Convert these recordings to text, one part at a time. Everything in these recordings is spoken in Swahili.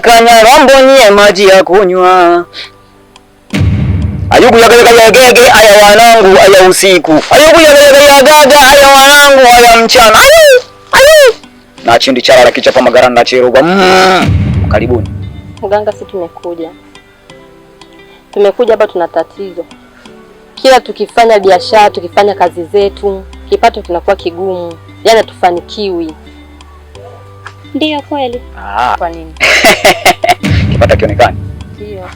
Kanyarambo nye maji ya kunywa. Ayubu yagege aya wanangu aya usiku. Ayubu yagege aya wanangu aya mchana. Ayu. Na chindi chala la kichapa magaranda na cheruba. Karibuni. Mganga, sisi tumekuja. Tumekuja hapa tuna tatizo. Kila tukifanya biashara, tukifanya kazi zetu, kipato kinakuwa kigumu. Yaani hatufanikiwi. Ndio kweli. Kwa nini? Kipato kionekani? Ndio.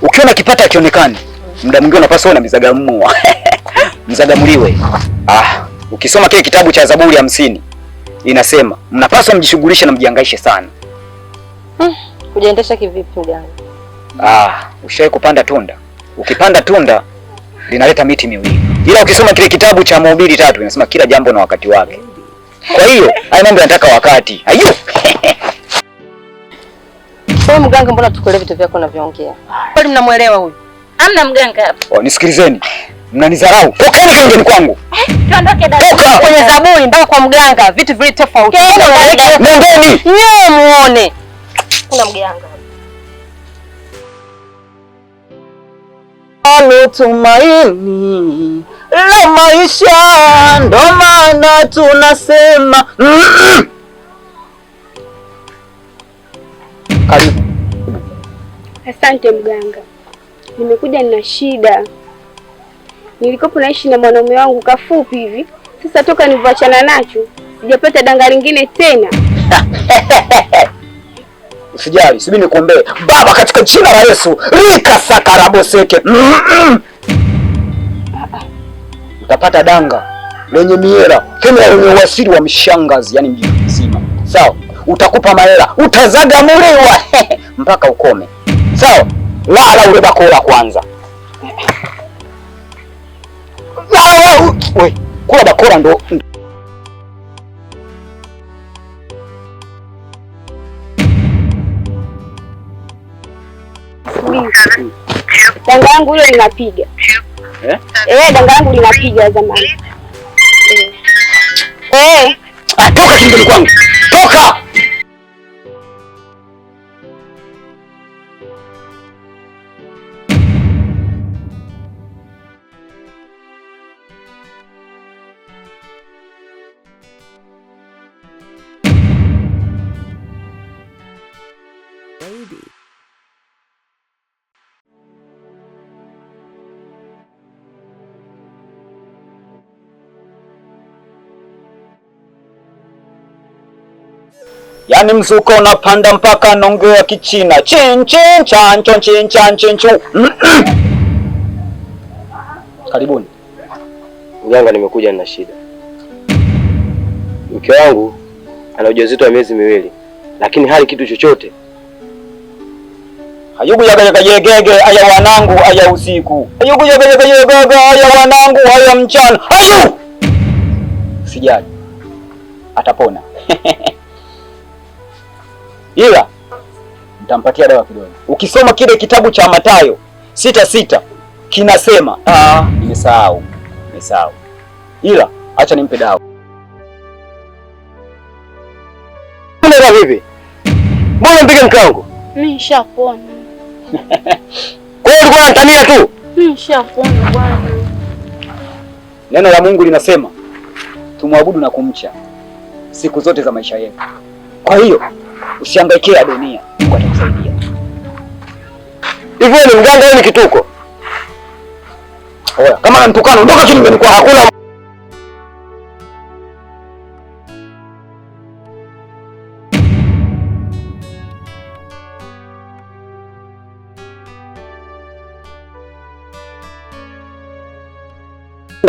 Ukiona kipato kionekani, muda mwingine unapaswa na mizagamua. Mzagamuliwe. Ukisoma kile kitabu cha Zaburi 50 inasema, mnapaswa mjishughulishe na mjihangaishe sana. Kujiendesha kivipi mganga? Ushawahi kupanda tunda? Ukipanda tunda linaleta miti miwili. Ila ukisoma kile kitabu cha Mhubiri 3 inasema kila jambo na wakati wake. Kwa hiyo, haya mambo yanataka wakati. Ayu. Sasa mganga, mbona tukuelewe vitu vyako unavyoongea? Kwani mnamuelewa huyu? Amna mganga hapa. Nisikilizeni. Mnanidharau. Tokeni kingeni kwangu. Tuondoke dada. Toka kwenye Zaburi mpaka kwa mganga, vitu vile tofauti. Nendeni. Nyewe muone. Kuna mganga. Tumaini la maisha ndo maana tunasema karibu. Asante mganga. Nimekuja na shida. Nilikopo naishi na mwanaume wangu kafupi hivi. Sasa toka nilivyoachana nacho, sijapata danga lingine tena. Usijali, subiri nikuombee. Baba, katika jina la Yesu, rika sakaraboseke. Utapata danga lenye miera, tena lenye uasili wa mshangazi, yani mji mzima. Sawa? Utakupa mahela, utazagamuliwa mpaka ukome. Sawa? Lala ule bakora kwanza. Wewe, kula bakora ndo. Danga langu hilo linapiga. Danga langu linapiga zamani. Toka kingoni kwangu. Toka! Yani mzuko unapanda mpaka naongea Kichina. Chin chin chan chon chin chan chin chu. Karibuni. Mganga, nimekuja na shida. Mke wangu ana ujauzito wa miezi 2, lakini hali kitu chochote. Ayubu yagege aya wanangu aya usiku. Ayubu yagege aya wanangu aya mchana. Ayu! Sijali. Atapona. Ila nitampatia dawa kidogo. Ukisoma kile kitabu cha Mathayo 6:6 kinasema, nimesahau. Ila acha nimpe dawa. Mbona vipi? Mbona mpige mkango? Mimi nishapona. Kwa hiyo ulikuwa unatania tu? Mimi nishapona bwana. Neno la Mungu linasema tumwabudu na kumcha siku zote za maisha yetu. Kwa hiyo usihangaikie dunia, Mungu atakusaidia. Hivyo ni mganga au ni kituko? Oya, kama unanitukana ondoka chini mbele kwa hakuna.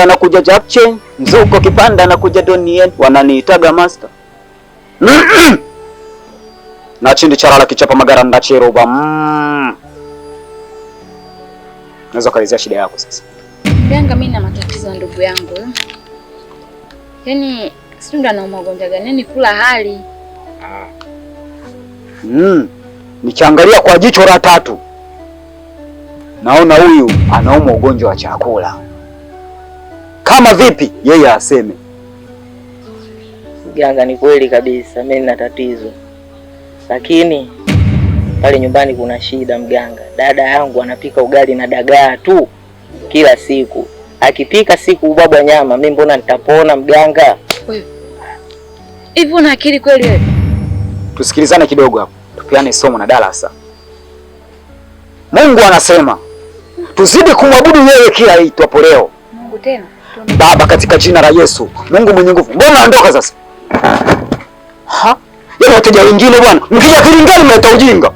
Nakuja Japchen, mzuko kipanda nakuja Donien, wananiitaga master. Na chindi charala kichapa magaranda cheruba. Naweza kuelezea shida yako sasa. Mganga, mimi na matatizo ndugu yangu. Yaani sio ndo anauma ugonjwa gani? Yaani kula hali. Nikiangalia kwa jicho la tatu naona huyu anauma ugonjwa wa chakula. Kama vipi yeye aseme. Mganga, ni kweli kabisa mimi nina tatizo. Lakini pale nyumbani kuna shida mganga. Dada yangu anapika ugali na dagaa tu kila siku. Akipika siku ubwabwa nyama, mimi mbona nitapona mganga? Wewe. Hivi una akili kweli wewe? Tusikilizane kidogo hapo. Tupeane somo na darasa. Mungu anasema tuzidi kumwabudu yeye kila itwapo leo. Mungu tena. Baba, katika jina la Yesu, Mungu mwenye nguvu. Mbona ondoka sasa? Ha? Yale wateja wengine bwana, mkija kulingana mleta ujinga.